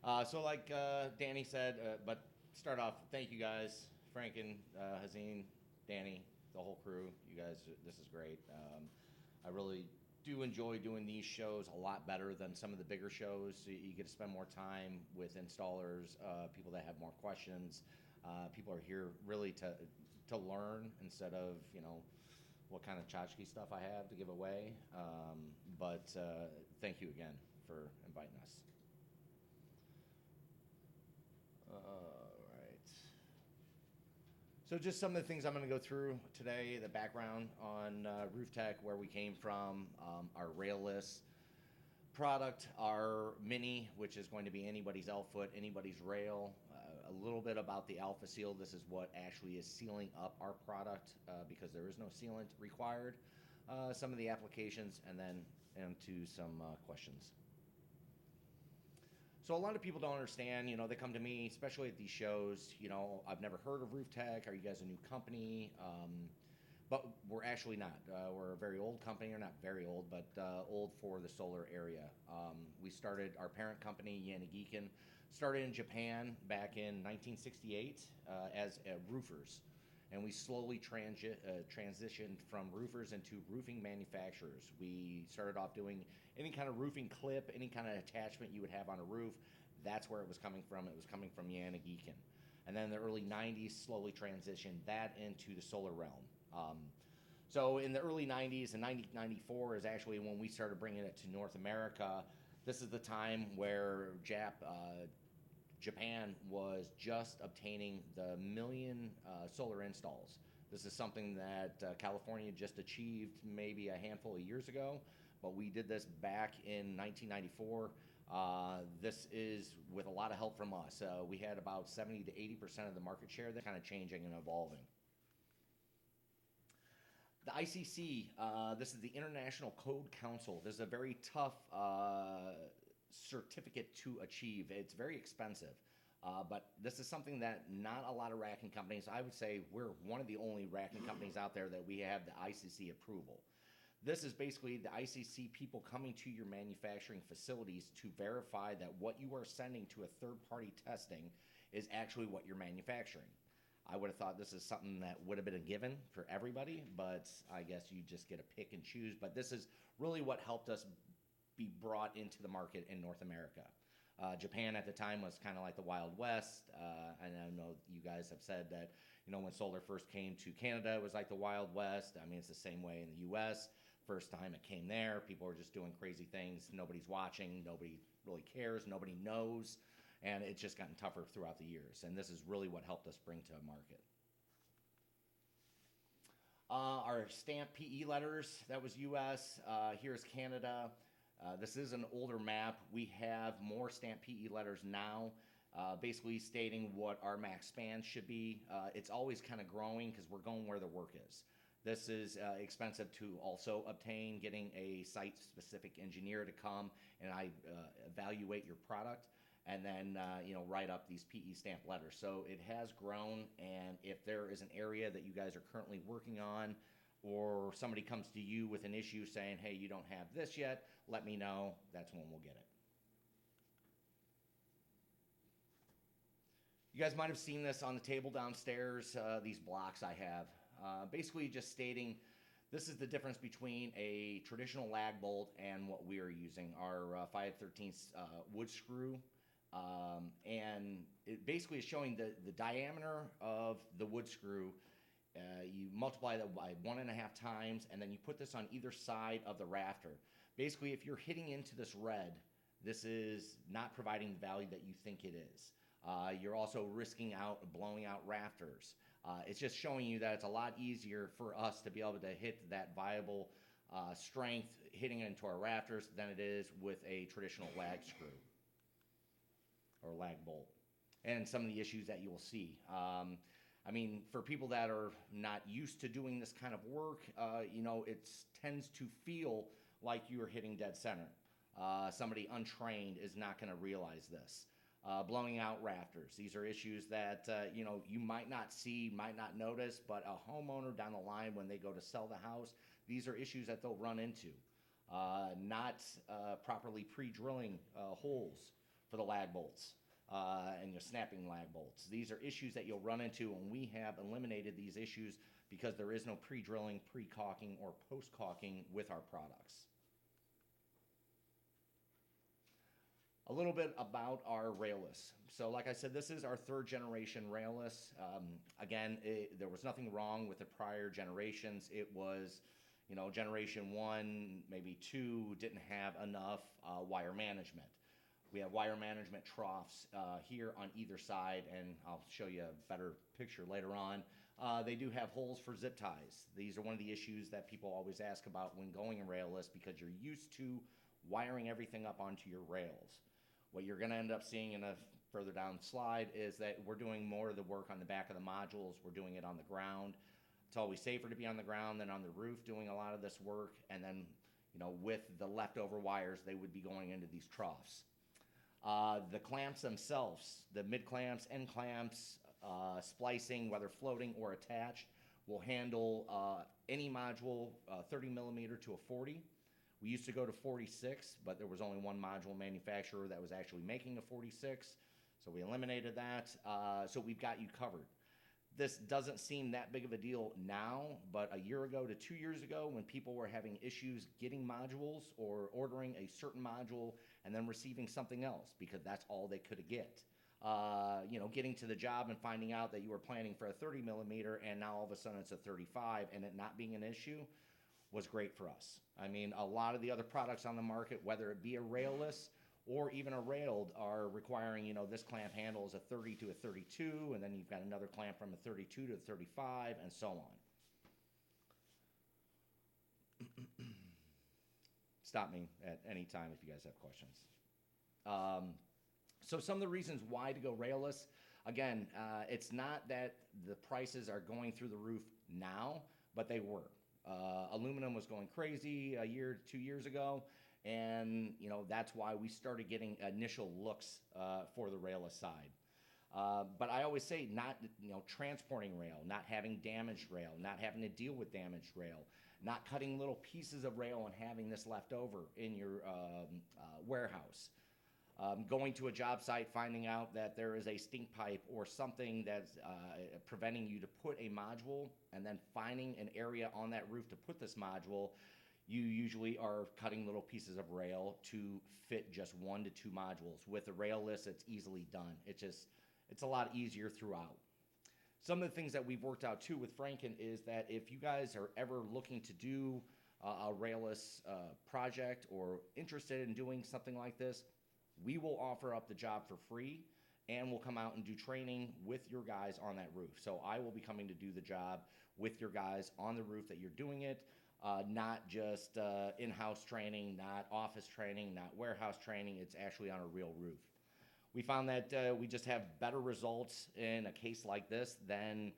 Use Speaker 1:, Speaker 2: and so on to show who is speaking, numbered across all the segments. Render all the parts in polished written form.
Speaker 1: So like Danny said, but start off. Thank you guys, Franken, Hazine, Danny, the whole crew. You guys, this is great. I really do enjoy doing these shows a lot better than some of the bigger shows. You get to spend more time with installers, people that have more questions. People are here really to learn instead of what kind of tchotchke stuff I have to give away. But thank you again for inviting us. All right. So just some of the things I'm going to go through today, the background on Roof Tech, where we came from, our railless product, our Mini, which is going to be anybody's outfoot, anybody's rail, a little bit about the Alpha Seal. This is what actually is sealing up our product because there is no sealant required. Some of the applications, and then into some questions. So a lot of people don't understand, they come to me, especially at these shows, I've never heard of Roof Tech. Are you guys a new company? But we're actually not. We're a very old company, or not very old, but old for the solar area. We started, our parent company, Yanagiken, started in Japan back in 1968 as roofers. And we slowly transitioned from roofers into roofing manufacturers. We started off doing any kind of roofing clip, any kind of attachment you would have on a roof. That's where it was coming from. It was coming from Yanagiken. And then in the early 90s, slowly transitioned that into the solar realm. So in the early 90s, and 1994 is actually when we started bringing it to North America. This is the time where Japan was just obtaining the million solar installs. This is something that California just achieved maybe a handful of years ago, but we did this back in 1994. This is with a lot of help from us. We had about 70 to 80% of the market share. That's kind of changing and evolving. The ICC, this is the International Code Council. This is a very tough certificate to achieve. It's very expensive, but this is something that not a lot of racking companies, I would say we're one of the only racking companies out there that we have the ICC approval. This is basically the ICC people coming to your manufacturing facilities to verify that what you are sending to a third-party testing is actually what you're manufacturing. I would have thought this is something that would have been a given for everybody, but I guess you just get to pick and choose. But this is really what helped us be brought into the market in North America. Japan at the time was kind of like the Wild West. And I know you guys have said that, when solar first came to Canada, it was like the Wild West. I mean, it's the same way in the U.S. First time it came there, people were just doing crazy things. Nobody's watching. Nobody really cares. Nobody knows. And it's just gotten tougher throughout the years. And this is really what helped us bring to market. Our stamped PE letters, that was US. Here's Canada. This is an older map. We have more stamped PE letters now, basically stating what our max span should be. It's always kind of growing because we're going where the work is. This is expensive to also obtain, getting a site-specific engineer to come and evaluate your product, and then write up these PE stamp letters. So it has grown, and if there is an area that you guys are currently working on, or somebody comes to you with an issue saying, hey, you don't have this yet, let me know. That's when we'll get it. You guys might have seen this on the table downstairs, these blocks I have. Basically just stating this is the difference between a traditional lag bolt and what we are using, our 5/13 wood screw. And it basically is showing the diameter of the wood screw. You multiply that by 1.5 times, and then you put this on either side of the rafter. Basically, if you're hitting into this red, this is not providing the value that you think it is. You're also risking blowing out rafters. It's just showing you that it's a lot easier for us to be able to hit that viable strength hitting into our rafters than it is with a traditional lag screw or lag bolt. And some of the issues that you will see. I mean, for people that are not used to doing this kind of work, it tends to feel like you are hitting dead center. Somebody untrained is not going to realize this. Blowing out rafters. These are issues that you might not see, might not notice, but a homeowner down the line when they go to sell the house, these are issues that they'll run into. Not properly pre-drilling holes for the lag bolts and your snapping lag bolts. These are issues that you'll run into, and we have eliminated these issues because there is no pre-drilling, pre-caulking, or post-caulking with our products. A little bit about our railless. So like I said, this is our 3rd generation railless. Again, there was nothing wrong with the prior generations. It was, you know, generation 1, maybe 2 didn't have enough wire management. We have wire management troughs here on either side, and I'll show you a better picture later on. They do have holes for zip ties. These are one of the issues that people always ask about when going railless, because you're used to wiring everything up onto your rails. What you're going to end up seeing in a further down slide is that we're doing more of the work on the back of the modules. We're doing it on the ground. It's always safer to be on the ground than on the roof doing a lot of this work. And then, you know, with the leftover wires, they would be going into these troughs. The clamps themselves, the mid clamps, end clamps, splicing, whether floating or attached, will handle any module 30 millimeter to a 40. We used to go to 46, but there was only one module manufacturer that was actually making a 46, so we eliminated that. So we've got you covered. This doesn't seem that big of a deal now, but a year ago to 2 years ago, when people were having issues getting modules or ordering a certain module and then receiving something else because that's all they could get. You know, getting to the job and finding out that you were planning for a 30 millimeter and now all of a sudden it's a 35, and it not being an issue was great for us. I mean, a lot of the other products on the market, whether it be a railless or even a railed, are requiring, you know, this clamp handles a 30 to a 32, and then you've got another clamp from a 32 to a 35, and so on. Stop me at any time if you guys have questions. So some of the reasons why to go railless, again, it's not that the prices are going through the roof now, but they were. Aluminum was going crazy a year, 2 years ago, and you know that's why we started getting initial looks for the railless side. But I always say, not, you know, transporting rail, not having damaged rail, not having to deal with damaged rail, not cutting little pieces of rail and having this left over in your warehouse. Going to a job site, finding out that there is a stink pipe or something that's preventing you to put a module, and then finding an area on that roof to put this module, you usually are cutting little pieces of rail to fit just 1 to 2 modules. With the railless, it's easily done. It's a lot easier throughout. Some of the things that we've worked out too with Franken is that if you guys are ever looking to do a railless project or interested in doing something like this, we will offer up the job for free, and we'll come out and do training with your guys on that roof. So I will be coming to do the job with your guys on the roof that you're doing it, not just in-house training, not office training, not warehouse training. It's actually on a real roof. We found that we just have better results in a case like this than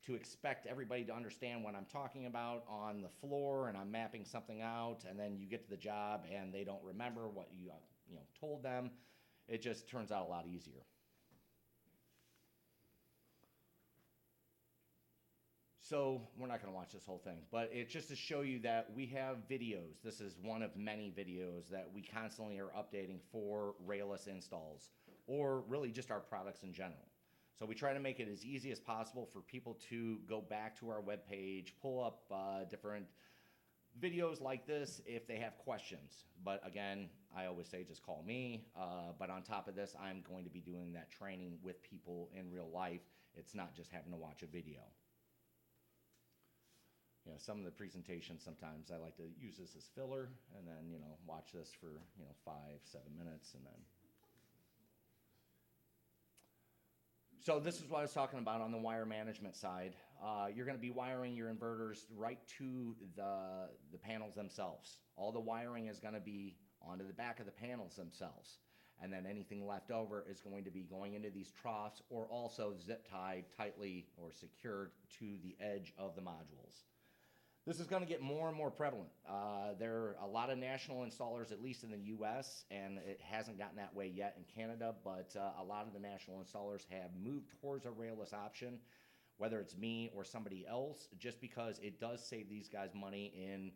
Speaker 1: to expect everybody to understand what I'm talking about on the floor, and I'm mapping something out, and then you get to the job and they don't remember what you told them. It just turns out a lot easier. So we're not going to watch this whole thing, but it's just to show you that we have videos. This is one of many videos that we constantly are updating for railless installs, or really just our products in general. So we try to make it as easy as possible for people to go back to our webpage, pull up different videos like this if they have questions. But again, I always say just call me. But on top of this, I'm going to be doing that training with people in real life. It's not just having to watch a video. You know, some of the presentations, sometimes I like to use this as filler and then, you know, watch this for, 5, 7 minutes and then. So this is what I was talking about on the wire management side. You're going to be wiring your inverters right to the panels themselves. All the wiring is going to be onto the back of the panels themselves. And then anything left over is going to be going into these troughs, or also zip tied tightly or secured to the edge of the modules. This is going to get more and more prevalent. There are a lot of national installers, at least in the US, and it hasn't gotten that way yet in Canada, but a lot of the national installers have moved towards a railless option, whether it's me or somebody else, just because it does save these guys money in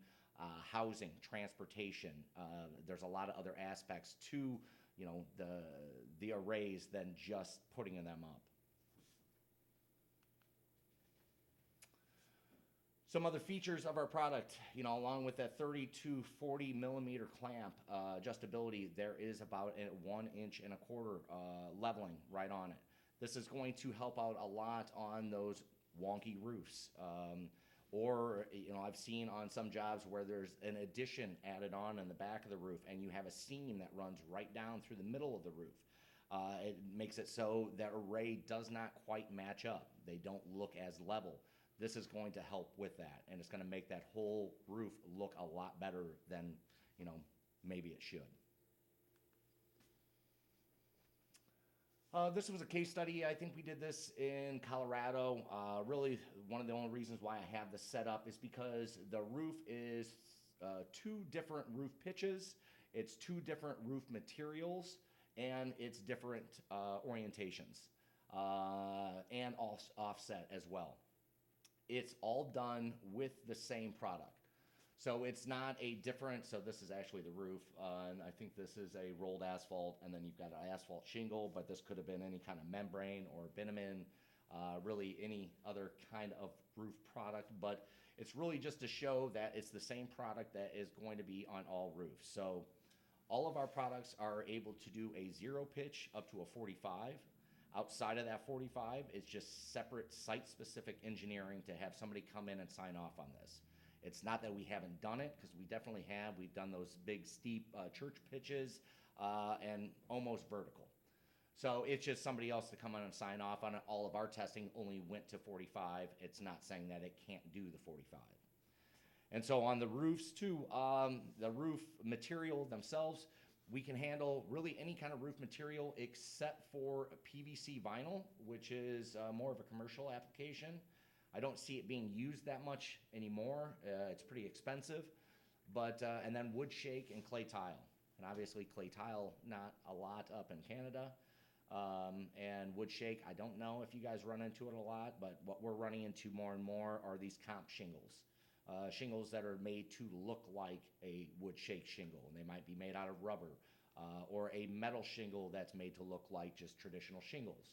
Speaker 1: housing, transportation. There's a lot of other aspects to the arrays than just putting them up. Some other features of our product, along with that 30 to 40 millimeter clamp adjustability, there is about a 1.25 inch leveling right on it. This is going to help out a lot on those wonky roofs. Or I've seen on some jobs where there's an addition added on in the back of the roof and you have a seam that runs right down through the middle of the roof. It makes it so that array does not quite match up. They don't look as level. This is going to help with that, and it's going to make that whole roof look a lot better than maybe it should. This was a case study. I think we did this in Colorado. Really, one of the only reasons why I have this set up is because the roof is 2 different roof pitches, it's 2 different roof materials, and it's different orientations, and offset as well. It's all done with the same product. So it's not a different, so this is actually the roof, and I think this is a rolled asphalt, and then you've got an asphalt shingle, but this could have been any kind of membrane or bitumen, really any other kind of roof product, but it's really just to show that it's the same product that is going to be on all roofs. So all of our products are able to do a 0 pitch up to a 45. Outside of that 45, it's just separate site-specific engineering to have somebody come in and sign off on this. It's not that we haven't done it, because we definitely have. We've done those big, steep church pitches and almost vertical. So it's just somebody else to come in and sign off on it. All of our testing only went to 45. It's not saying that it can't do the 45. And so on the roofs too, the roof material themselves, we can handle really any kind of roof material except for PVC vinyl, which is more of a commercial application. I don't see it being used that much anymore. It's pretty expensive. But and then wood shake and clay tile. And obviously clay tile, not a lot up in Canada. And wood shake, I don't know if you guys run into it a lot, but what we're running into more and more are these comp shingles. Shingles that are made to look like a wood shake shingle, and they might be made out of rubber, or a metal shingle that's made to look like just traditional shingles.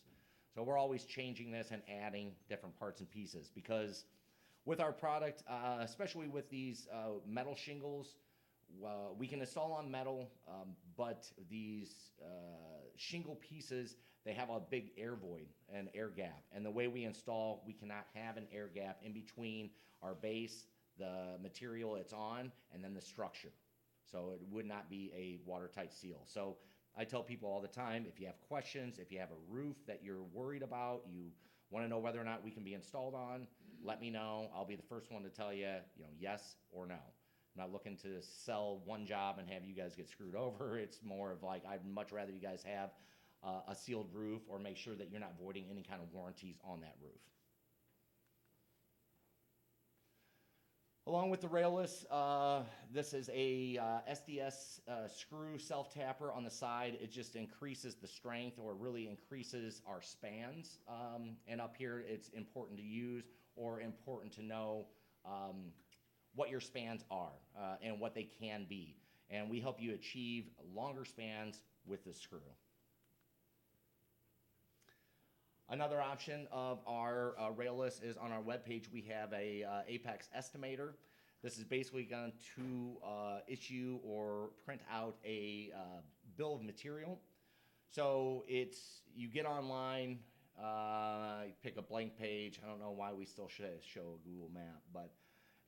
Speaker 1: So we're always changing this and adding different parts and pieces, because with our product, especially with these metal shingles, we can install on metal, but these shingle pieces, they have a big air void and air gap. And the way we install, we cannot have an air gap in between our base, the material it's on, and then the structure. So it would not be a watertight seal. So I tell people all the time, if you have questions, if you have a roof that you're worried about, you want to know whether or not we can be installed on, let me know. I'll be the first one to tell you, yes or no. I'm not looking to sell one job and have you guys get screwed over. It's more of like, I'd much rather you guys have a sealed roof, or make sure that you're not voiding any kind of warranties on that roof. Along with the railless, this is a SDS screw self-tapper on the side. It just increases the strength, or really increases our spans. And up here, it's important to use, or important to know what your spans are and what they can be. And we help you achieve longer spans with the screw. Another option of our railless is on our webpage. We have a Apex estimator. This is basically going to issue or print out a bill of material. So you get online, you pick a blank page. I don't know why we still show a Google map,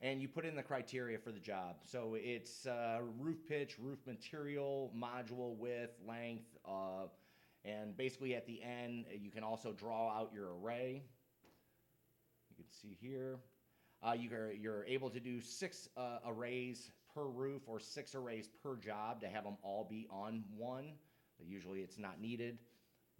Speaker 1: and you put in the criteria for the job. So it's roof pitch, roof material, module width, length, and basically at the end, you can also draw out your array. You can see here. You're able to do 6 arrays per roof, or 6 arrays per job, to have them all be on one. Usually it's not needed,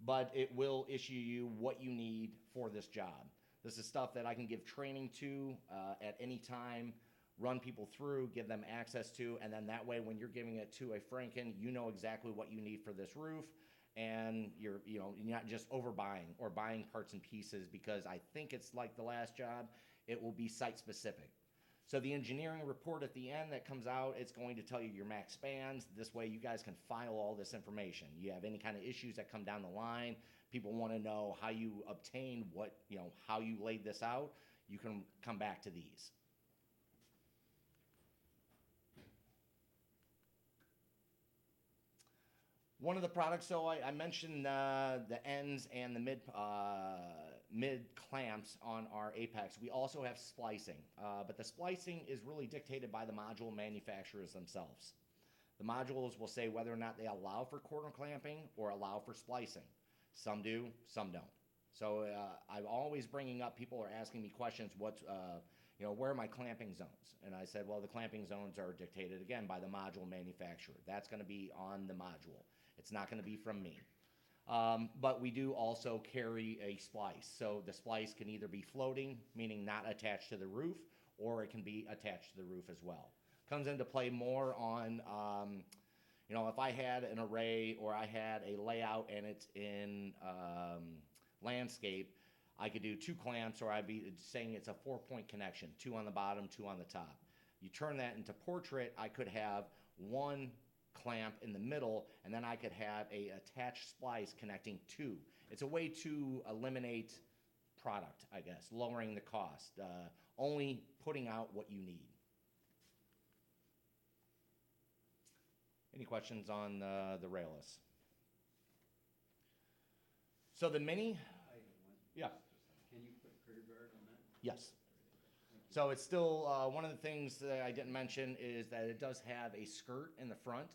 Speaker 1: but it will issue you what you need for this job. This is stuff that I can give training to at any time, run people through, give them access to, and then that way when you're giving it to a Franken, you know exactly what you need for this roof. And you're not just overbuying or buying parts and pieces, because I think it's like the last job, it will be site specific. So the engineering report at the end that comes out, it's going to tell you your max spans. This way you guys can file all this information. You have any kind of issues that come down the line, people want to know how you obtained what, how you laid this out, you can come back to these. One of the products, so I mentioned the ends and the mid clamps on our Apex. We also have splicing, but the splicing is really dictated by the module manufacturers themselves. The modules will say whether or not they allow for corner clamping or allow for splicing. Some do, some don't. So I'm always bringing up, people are asking me questions, where are my clamping zones? And I said, well, the clamping zones are dictated, again, by the module manufacturer. That's going to be on the module. It's not going to be from me. But we do also carry a splice. So the splice can either be floating, meaning not attached to the roof, or it can be attached to the roof as well. Comes into play more on, if I had an array or I had a layout and it's in landscape, I could do 2 clamps, or I'd be saying it's a 4-point connection, 2 on the bottom, 2 on the top. You turn that into portrait, I could have 1 clamp in the middle, and then I could have a attached splice connecting 2. It's a way to eliminate product, I guess, lowering the cost, only putting out what you need. Any questions on the railless? So the Mini, yeah.
Speaker 2: Can you put critter guard on that?
Speaker 1: Yes. So it's still, one of the things that I didn't mention is that it does have a skirt in the front.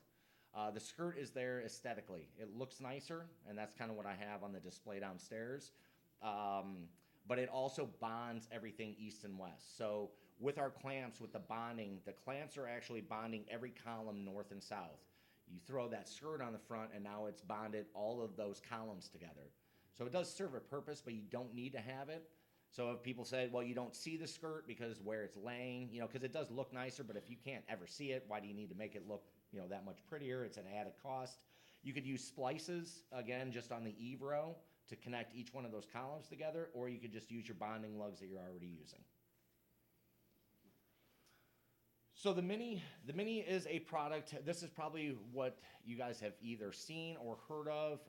Speaker 1: The skirt is there aesthetically. It looks nicer, and that's kind of what I have on the display downstairs. But it also bonds everything east and west. So with our clamps, with the bonding, the clamps are actually bonding every column north and south. You throw that skirt on the front, and now it's bonded all of those columns together. So it does serve a purpose, but you don't need to have it. So if people say, well, you don't see the skirt because where it's laying, because it does look nicer, but if you can't ever see it, why do you need to make it look, that much prettier? It's an added cost. You could use splices, again, just on the eave row to connect each one of those columns together, or you could just use your bonding lugs that you're already using. So the Mini is a product, this is probably what you guys have either seen or heard of,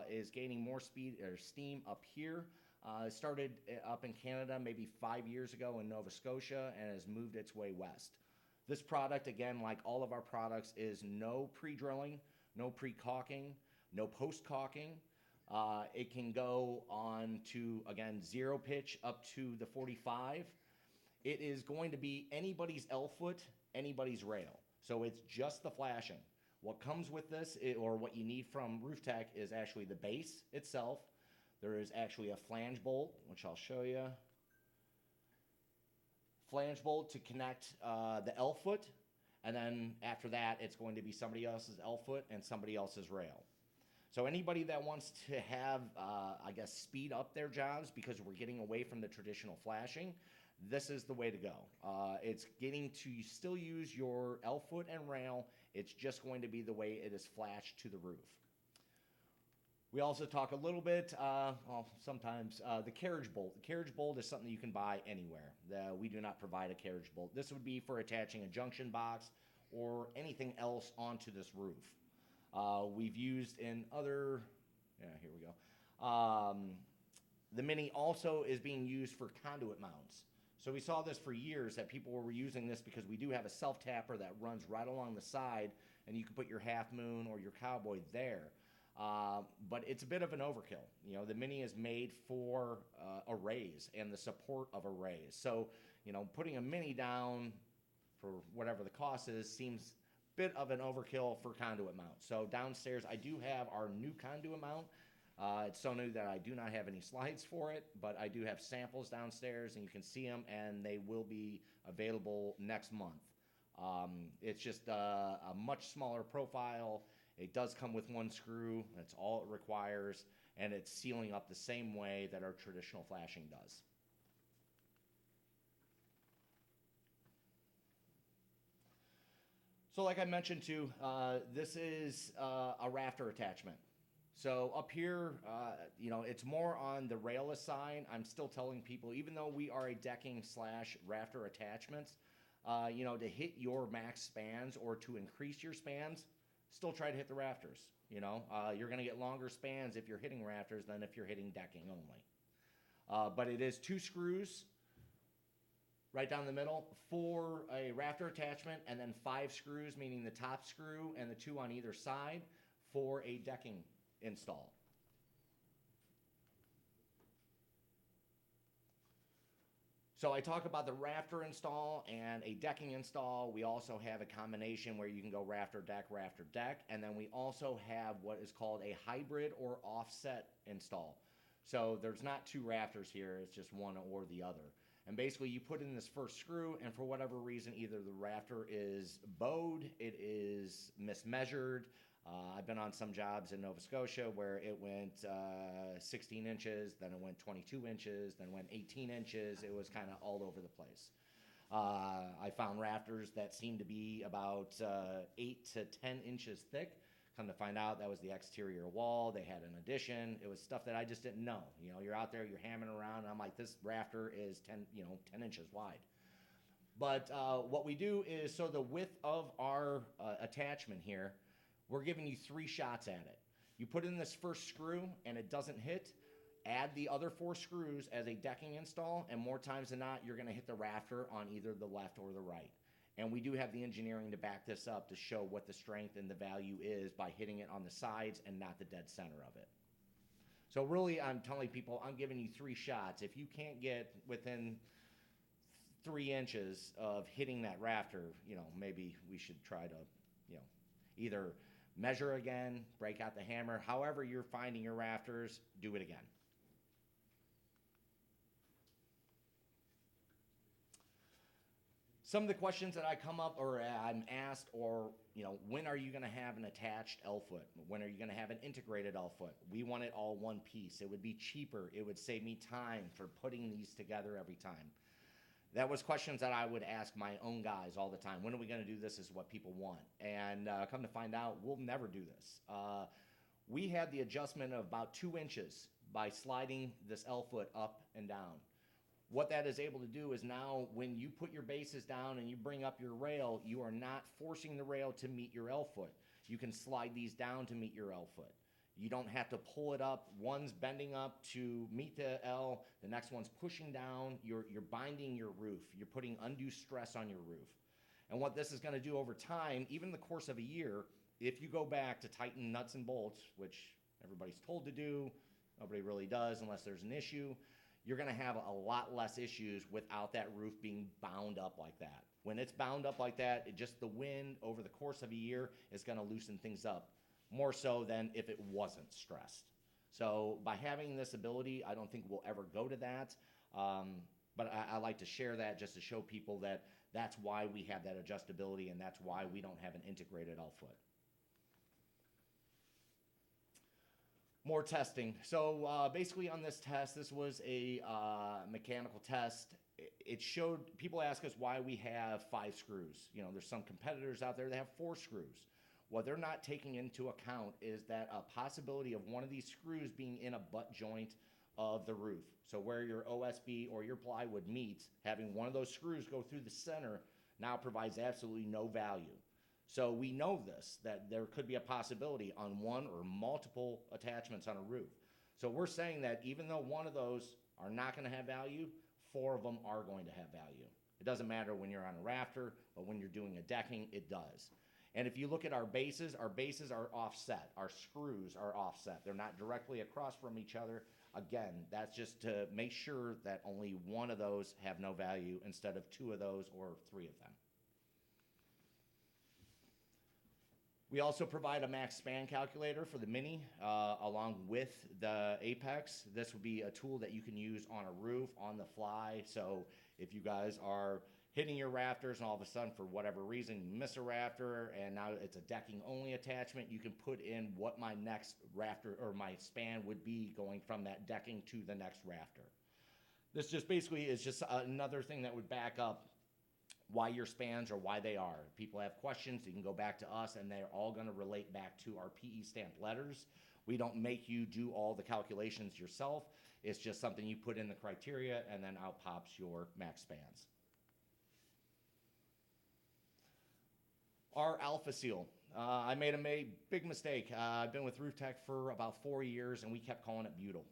Speaker 1: is gaining more speed or steam up here. It started up in Canada maybe 5 years ago in Nova Scotia and has moved its way west. This product, again, like all of our products, is no pre-drilling, no pre-caulking, no post-caulking. It can go on to, again, 0 pitch up to the 45. It is going to be anybody's L-foot, anybody's rail. So it's just the flashing. What comes with this, or what you need from Roof Tech, is actually the base itself. There is actually a flange bolt, which I'll show you. Flange bolt to connect the L-foot, and then after that, it's going to be somebody else's L-foot and somebody else's rail. So anybody that wants to have, speed up their jobs because we're getting away from the traditional flashing, this is the way to go. It's getting to still use your L-foot and rail. It's just going to be the way it is flashed to the roof. We also talk a little bit, sometimes, the carriage bolt. The carriage bolt is something you can buy anywhere. We do not provide a carriage bolt. This would be for attaching a junction box or anything else onto this roof. We've used in other, here we go. The Mini also is being used for conduit mounts. So we saw this for years, that people were using this because we do have a self-tapper that runs right along the side, and you can put your Half Moon or your Cowboy there. But it's a bit of an overkill. The Mini is made for arrays and the support of arrays. So, putting a Mini down for whatever the cost is seems a bit of an overkill for conduit mount. So downstairs I do have our new conduit mount. It's so new that I do not have any slides for it, but I do have samples downstairs, and you can see them, and they will be available next month. It's just a much smaller profile. It does come with 1 screw. That's all it requires, and it's sealing up the same way that our traditional flashing does. So like I mentioned too, this is a rafter attachment. So up here, it's more on the railless side. I'm still telling people, even though we are a decking / rafter attachments, to hit your max spans or to increase your spans, still try to hit the rafters. You're going to get longer spans if you're hitting rafters than if you're hitting decking only. But it is 2 screws right down the middle for a rafter attachment, and then 5 screws, meaning the top screw and the 2 on either side, for a decking install. So I talk about the rafter install and a decking install. We also have a combination where you can go rafter, deck, and then we also have what is called a hybrid or offset install. So there's not 2 rafters here, it's just one or the other. And basically you put in this first screw, and for whatever reason, either the rafter is bowed, it is mismeasured. I've been on some jobs in Nova Scotia where it went 16 inches, then it went 22 inches, then went 18 inches. It was kind of all over the place. I found rafters that seemed to be about 8 to 10 inches thick. Come to find out, that was the exterior wall. They had an addition. It was stuff that I just didn't know. You're out there, you're hammering around, and I'm like, this rafter is 10 inches wide. But what we do is, so the width of our attachment here, we're giving you 3 shots at it. You put in this first screw and it doesn't hit, add the other 4 screws as a decking install, and more times than not, you're going to hit the rafter on either the left or the right. And we do have the engineering to back this up to show what the strength and the value is by hitting it on the sides and not the dead center of it. So really, I'm telling people, I'm giving you 3 shots. If you can't get within 3 inches of hitting that rafter, maybe we should try to, either measure again, break out the hammer. However you're finding your rafters, do it again. Some of the questions that I come up or I'm asked, or when are you going to have an attached L-foot? When are you going to have an integrated L-foot? We want it all one piece. It would be cheaper. It would save me time for putting these together every time. That was questions that I would ask my own guys all the time. When are we going to do this is what people want. And come to find out, we'll never do this. We had the adjustment of about 2 inches by sliding this L-foot up and down. What that is able to do is now when you put your bases down and you bring up your rail, you are not forcing the rail to meet your L-foot. You can slide these down to meet your L-foot. You don't have to pull it up. One's bending up to meet the L. The next one's pushing down. You're binding your roof. You're putting undue stress on your roof. And what this is going to do over time, even in the course of a year, if you go back to tighten nuts and bolts, which everybody's told to do, nobody really does unless there's an issue, you're going to have a lot less issues without that roof being bound up like that. When it's bound up like that, just the wind over the course of a year is going to loosen things up, more so than if it wasn't stressed. So by having this ability, I don't think we'll ever go to that. But I like to share that just to show people that that's why we have that adjustability, and that's why we don't have an integrated L-foot. More testing. So basically on this test, this was a mechanical test. It showed, people ask us why we have 5 screws. There's some competitors out there that have 4 screws. What they're not taking into account is that a possibility of one of these screws being in a butt joint of the roof. So where your OSB or your plywood meets, having one of those screws go through the center now provides absolutely no value. So we know this, that there could be a possibility on one or multiple attachments on a roof. So we're saying that even though one of those are not going to have value, 4 of them are going to have value. It doesn't matter when you're on a rafter, but when you're doing a decking, it does. And if you look at our bases are offset. Our screws are offset. They're not directly across from each other. Again, that's just to make sure that only one of those have no value instead of 2 of those or 3 of them. We also provide a max span calculator for the Mini along with the Apex. This would be a tool that you can use on a roof, on the fly. So if you guys are hitting your rafters and all of a sudden for whatever reason you miss a rafter and now it's a decking only attachment, you can put in what my next rafter or my span would be going from that decking to the next rafter. This just basically is just another thing that would back up why your spans are why they are. If people have questions, you can go back to us and they're all going to relate back to our PE stamped letters. We don't make you do all the calculations yourself. It's just something you put in the criteria and then out pops your max spans. Our Alpha Seal. I made a big mistake. I've been with Roof Tech for about 4 years, and we kept calling it butyl.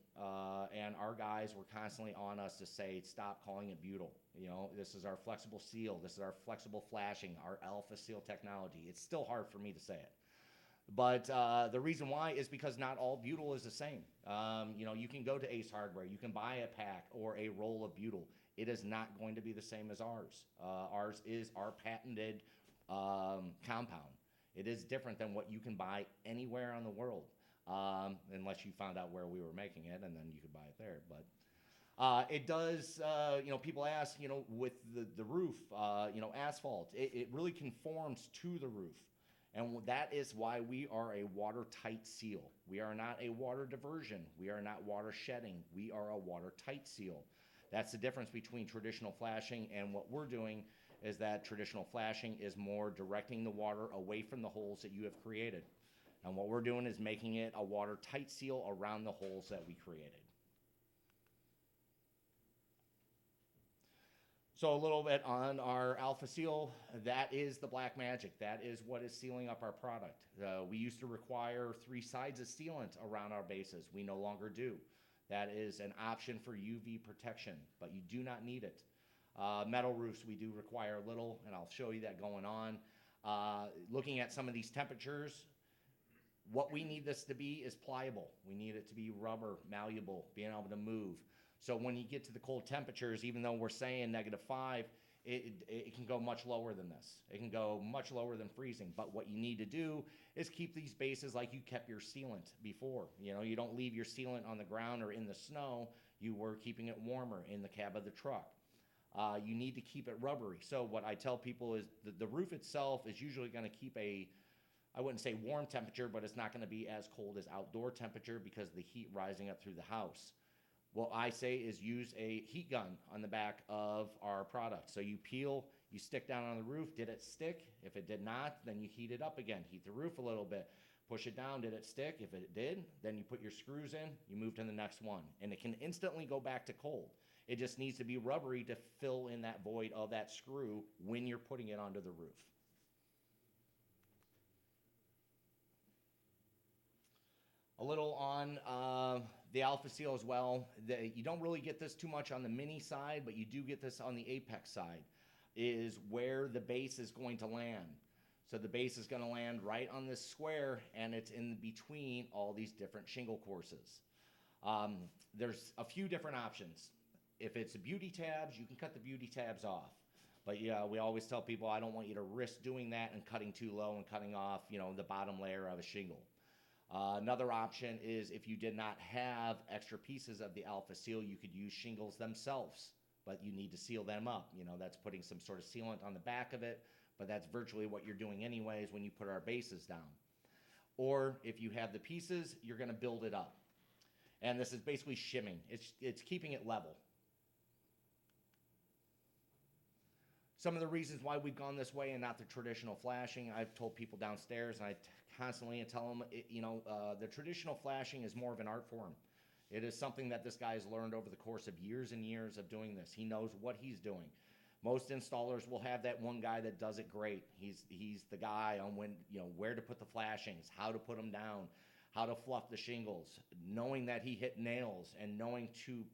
Speaker 1: And our guys were constantly on us to say, stop calling it butyl. You know, this is our flexible seal. This is our flexible flashing, our Alpha Seal technology. It's still hard for me to say it. But the reason why is because not all butyl is the same. You know, you can go to Ace Hardware, you can buy a pack or a roll of butyl. It is not going to be the same as ours. Ours is our patented compound. It is different than what you can buy anywhere in the world, unless you found out where we were making it, and then you could buy it there. But it does, you know, people ask, you know, with the roof, you know, asphalt, it really conforms to the roof. And that is why we are a watertight seal. We are not a water diversion. We are not water shedding. We are a watertight seal. That's the difference between traditional flashing and what we're doing is that traditional flashing is more directing the water away from the holes that you have created. And what we're doing is making it a watertight seal around the holes that we created. So a little bit on our Alpha Seal, that is the black magic. That is what is sealing up our product. We used to require 3 sides of sealant around our bases. We no longer do. That is an option for UV protection, but you do not need it. Metal roofs, we do require a little, and I'll show you that going on. Looking at some of these temperatures, what we need this to be is pliable. We need it to be rubber, malleable, being able to move. So when you get to the cold temperatures, even though we're saying -5, it can go much lower than this. It can go much lower than freezing. But what you need to do is keep these bases like you kept your sealant before. You know, you don't leave your sealant on the ground or in the snow. You were keeping it warmer in the cab of the truck. You need to keep it rubbery. So what I tell people is the roof itself is usually going to keep I wouldn't say warm temperature, but it's not going to be as cold as outdoor temperature because of the heat rising up through the house. What I say is use a heat gun on the back of our product. So you peel, you stick down on the roof. Did it stick? If it did not, then you heat it up again. Heat the roof a little bit. Push it down. Did it stick? If it did, then you put your screws in. You move to the next one. And it can instantly go back to cold. It just needs to be rubbery to fill in that void of that screw when you're putting it onto the roof. A little on the Alpha Seal as well. You don't really get this too much on the mini side, but you do get this on the Apex side, is where the base is going to land. So the base is going to land right on this square, and it's in between all these different shingle courses. There's a few different options. If it's beauty tabs, you can cut the beauty tabs off. But yeah, we always tell people I don't want you to risk doing that and cutting too low and cutting off, you know, the bottom layer of a shingle. Another option is if you did not have extra pieces of the Alpha Seal, you could use shingles themselves, but you need to seal them up. You know, that's putting some sort of sealant on the back of it, but that's virtually what you're doing anyways when you put our bases down. Or if you have the pieces, you're going to build it up. And this is basically shimming. It's keeping it level. Some of the reasons why we've gone this way and not the traditional flashing, I've told people downstairs, and I constantly tell them, the traditional flashing is more of an art form. It is something that this guy has learned over the course of years and years of doing this. He knows what he's doing. Most installers will have that one guy that does it great. He's the guy on where to put the flashings, how to put them down, how to fluff the shingles, knowing that he hit nails and knowing to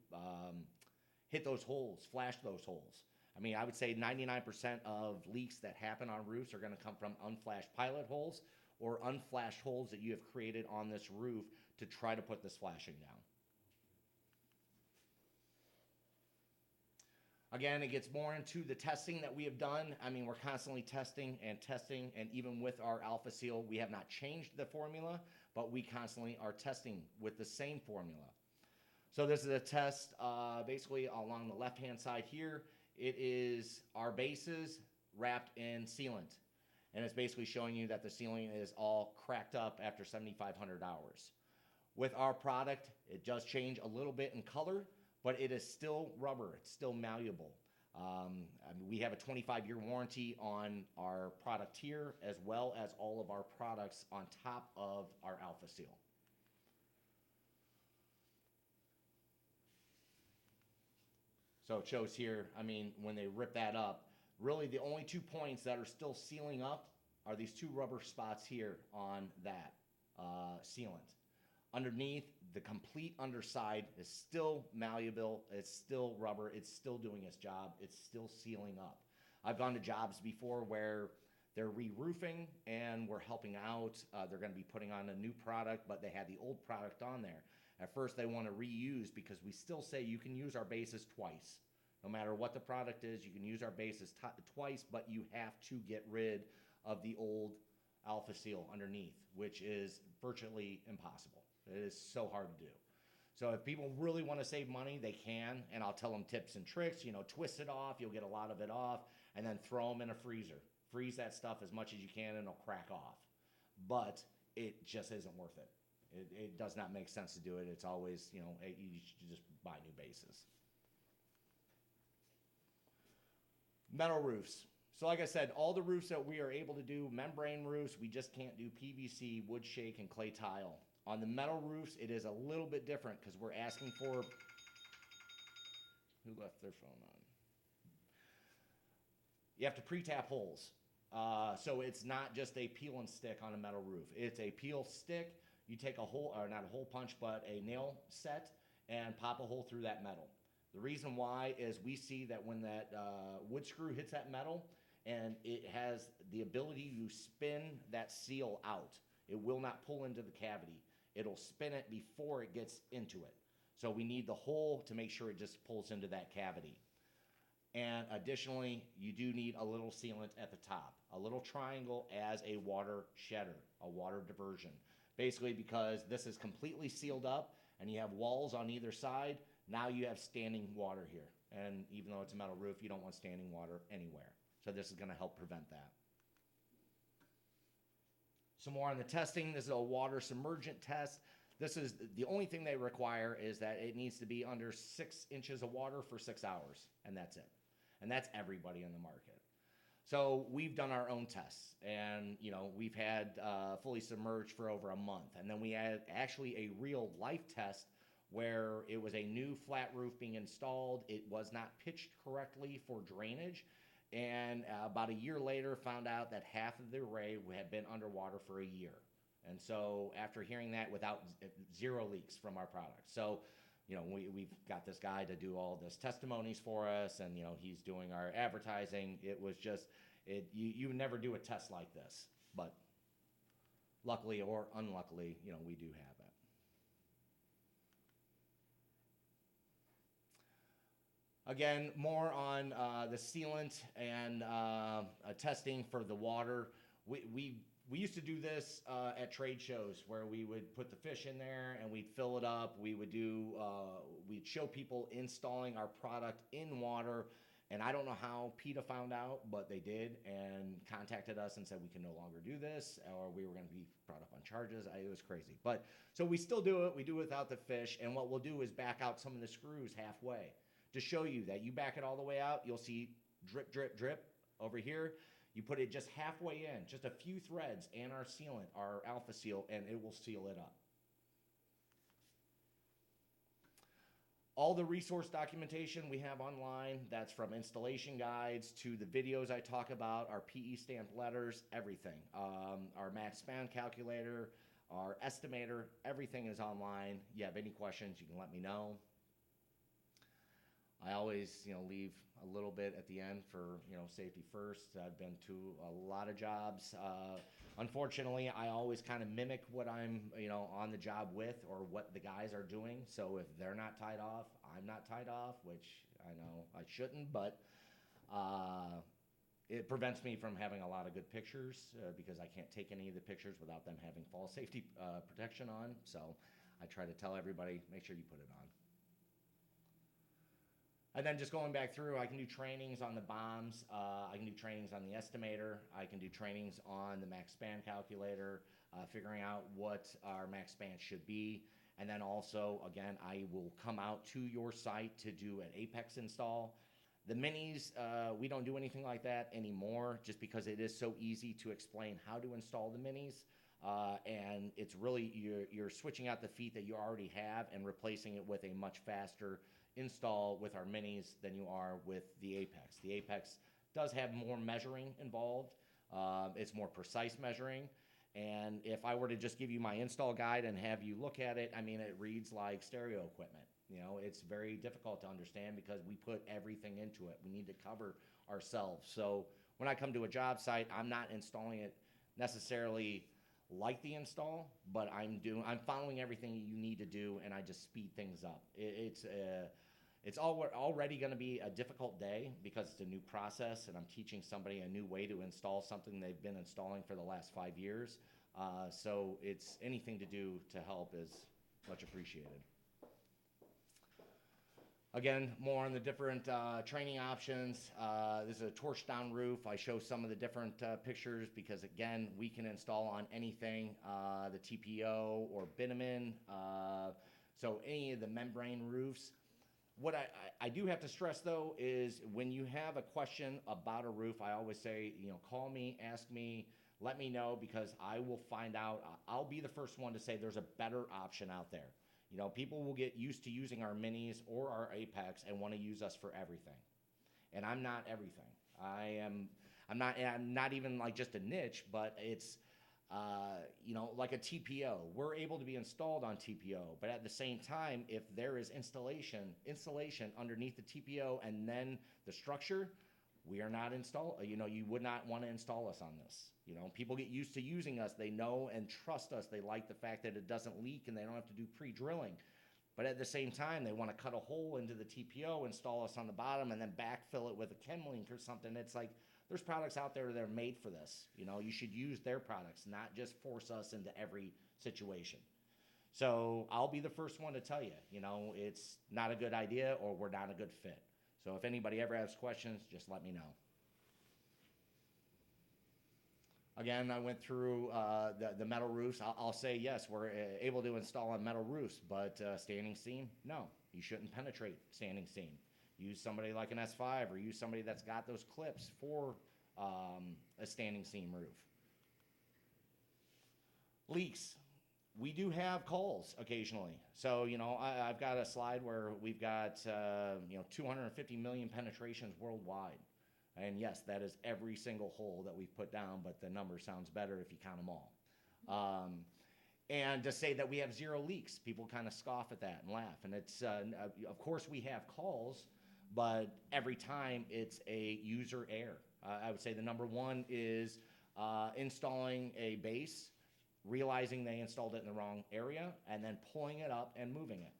Speaker 1: hit those holes, flash those holes. I mean, I would say 99% of leaks that happen on roofs are going to come from unflashed pilot holes or unflashed holes that you have created on this roof to try to put this flashing down. Again, it gets more into the testing that we have done. I mean, we're constantly testing, and even with our Alpha Seal, we have not changed the formula, but we constantly are testing with the same formula. So this is a test basically along the left-hand side here. It is our bases wrapped in sealant. And it's basically showing you that the sealant is all cracked up after 7,500 hours. With our product, it does change a little bit in color, but it is still rubber. It's still malleable. We have a 25-year warranty on our product here, as well as all of our products on top of our Alpha Seal. So it shows here, I mean, when they rip that up, really the only 2 points that are still sealing up are these two rubber spots here on that sealant. Underneath, the complete underside is still malleable, it's still rubber, it's still doing its job, it's still sealing up. I've gone to jobs before where they're re-roofing and we're helping out. They're going to be putting on a new product, but they had the old product on there. At first, they want to reuse because we still say you can use our bases twice. No matter what the product is, you can use our bases twice, but you have to get rid of the old alpha seal underneath, which is virtually impossible. It is so hard to do. So if people really want to save money, they can, and I'll tell them tips and tricks. Twist it off, you'll get a lot of it off, and then throw them in a freezer. Freeze that stuff as much as you can, and it'll crack off. But it just isn't worth it. It does not make sense to do it. It's always, you should just buy new bases. Metal roofs. So like I said, all the roofs that we are able to do, membrane roofs, we just can't do PVC, wood shake, and clay tile. On the metal roofs, it is a little bit different because we're asking for... Who left their phone on? You have to pre-tap holes. So it's not just a peel and stick on a metal roof. It's a peel stick. You take a hole, or not a hole punch, but a nail set and pop a hole through that metal. The reason why is we see that when that wood screw hits that metal and it has the ability to spin that seal out, it will not pull into the cavity. It'll spin it before it gets into it. So we need the hole to make sure it just pulls into that cavity. And additionally, you do need a little sealant at the top, a little triangle as a water shedder, a water diversion. Basically because this is completely sealed up and you have walls on either side, now you have standing water here. And even though it's a metal roof, you don't want standing water anywhere. So this is going to help prevent that. Some more on the testing. This is a water submergent test. This is the only thing they require is that it needs to be under 6 inches of water for 6 hours, and that's it. And that's everybody in the market. So we've done our own tests, and we've had fully submerged for over a month, and then we had actually a real life test where it was a new flat roof being installed. It was not pitched correctly for drainage. And about a year later, found out that half of the array had been underwater for a year. And so after hearing that, without 0 leaks from our product. So, we've got this guy to do all this testimonies for us, and, he's doing our advertising. It was just, you would never do a test like this. But luckily or unluckily, we do have it. Again, more on the sealant and testing for the water. We used to do this at trade shows where we would put the fish in there and we'd fill it up. We would we'd show people installing our product in water. And I don't know how PETA found out, but they did and contacted us and said we can no longer do this, or we were going to be brought up on charges. It was crazy. But so we still do it. We do it without the fish. And what we'll do is back out some of the screws halfway to show you that you back it all the way out. You'll see drip, drip, drip over here. You put it just halfway in, just a few threads and our sealant, our alpha seal, and it will seal it up. All the resource documentation we have online, that's from installation guides to the videos I talk about, our PE stamped letters, everything. Our max span calculator, our estimator, everything is online. You have any questions, you can let me know. I always, leave a little bit at the end for, safety first. I've been to a lot of jobs. Unfortunately, I always kind of mimic what I'm, on the job with or what the guys are doing. So if they're not tied off, I'm not tied off, which I know I shouldn't, but it prevents me from having a lot of good pictures because I can't take any of the pictures without them having fall safety protection on. So I try to tell everybody, make sure you put it on. And then just going back through, I can do trainings on the bombs. I can do trainings on the estimator. I can do trainings on the max span calculator, figuring out what our max span should be. And then also, again, I will come out to your site to do an Apex install. The minis, we don't do anything like that anymore just because it is so easy to explain how to install the minis. And it's really, you're switching out the feet that you already have and replacing it with a much faster install with our minis than you are with the Apex. The Apex does have more measuring involved, It's more precise measuring. And if I were to just give you my install guide and have you look at it, I mean, it reads like stereo equipment. You know, it's very difficult to understand because we put everything into it. We need to cover ourselves. So when I come to a job site, I'm not installing it necessarily like the install, but I'm following everything you need to do, and I just speed things up. It's already going to be a difficult day because it's a new process, and I'm teaching somebody a new way to install something they've been installing for the last 5 years. So it's anything to do to help is much appreciated. Again, more on the different training options. This is a torch down roof. I show some of the different pictures because, again, we can install on anything, the TPO or bitumen, so any of the membrane roofs. What I do have to stress, though, is when you have a question about a roof, I always say, you know, call me, ask me, let me know, because I will find out. I'll be the first one to say there's a better option out there. You know, people will get used to using our minis or our Apex and want to use us for everything. And I'm not everything. I'm not even like just a niche, but it's, you know, like a TPO. We're able to be installed on TPO, but at the same time, if there is insulation underneath the TPO and then the structure, we are not you know, you would not want to install us on this. You know, people get used to using us. They know and trust us. They like the fact that it doesn't leak and they don't have to do pre-drilling. But at the same time, they want to cut a hole into the TPO, install us on the bottom, and then backfill it with a Chemlink or something. It's like, there's products out there that are made for this. You know, you should use their products, not just force us into every situation. So I'll be the first one to tell you, you know, it's not a good idea or we're not a good fit. So if anybody ever has questions, just let me know. Again, I went through the metal roofs. I'll say, yes, we're able to install on metal roofs, but standing seam, no. You shouldn't penetrate standing seam. Use somebody like an S5 or use somebody that's got those clips for a standing seam roof. Leaks. We do have calls occasionally. So, you know, I've got a slide where we've got, you know, 250 million penetrations worldwide. And yes, that is every single hole that we've put down, but the number sounds better if you count them all. And to say that we have 0 leaks, people kind of scoff at that and laugh. And it's, of course, we have calls, but every time it's a user error. I would say the number one is installing a base, realizing they installed it in the wrong area, and then pulling it up and moving it.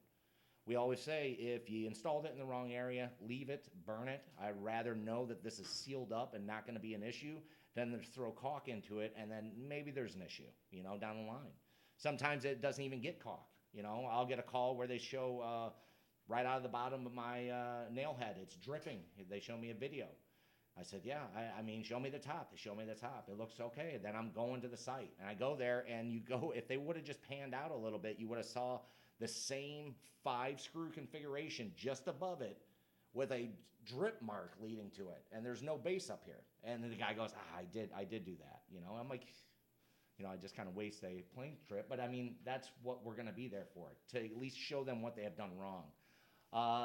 Speaker 1: We always say, if you installed it in the wrong area, leave it, burn it. I'd rather know that this is sealed up and not going to be an issue than to throw caulk into it and then maybe there's an issue, you know, down the line. Sometimes it doesn't even get caulk. You know, I'll get a call where they show right out of the bottom of my nail head, it's dripping. They show me a video. I said, yeah, I mean, show me the top. They show me the top. It looks okay. Then I'm going to the site. And I go there, and you go, if they would have just panned out a little bit, you would have saw the same 5-screw configuration just above it with a drip mark leading to it. And there's no base up here. And then the guy goes, I did do that. You know, I'm like, you know, I just kind of waste a plane trip. But, I mean, that's what we're going to be there for, to at least show them what they have done wrong.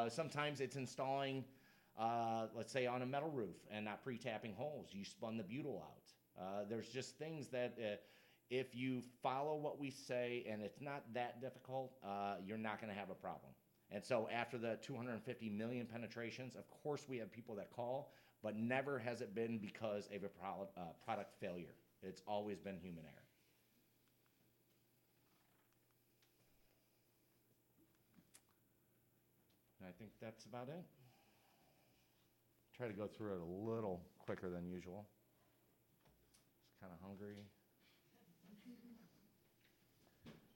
Speaker 1: Sometimes it's installing, let's say, on a metal roof and not pre-tapping holes. You spun the butyl out. There's just things that if you follow what we say and it's not that difficult, you're not going to have a problem. And so after the 250 million penetrations, of course we have people that call, but never has it been because of a product failure. It's always been human error. And I think that's about it. Try to go through it a little quicker than usual. Just kind of hungry.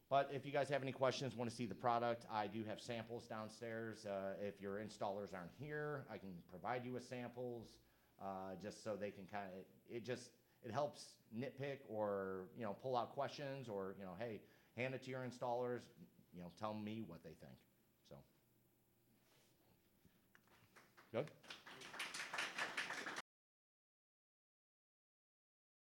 Speaker 1: But if you guys have any questions, want to see the product, I do have samples downstairs. If your installers aren't here, I can provide you with samples, just so they can kind of, it helps nitpick or, you know, pull out questions or, you know, hey, hand it to your installers, you know, tell me what they think. So, good.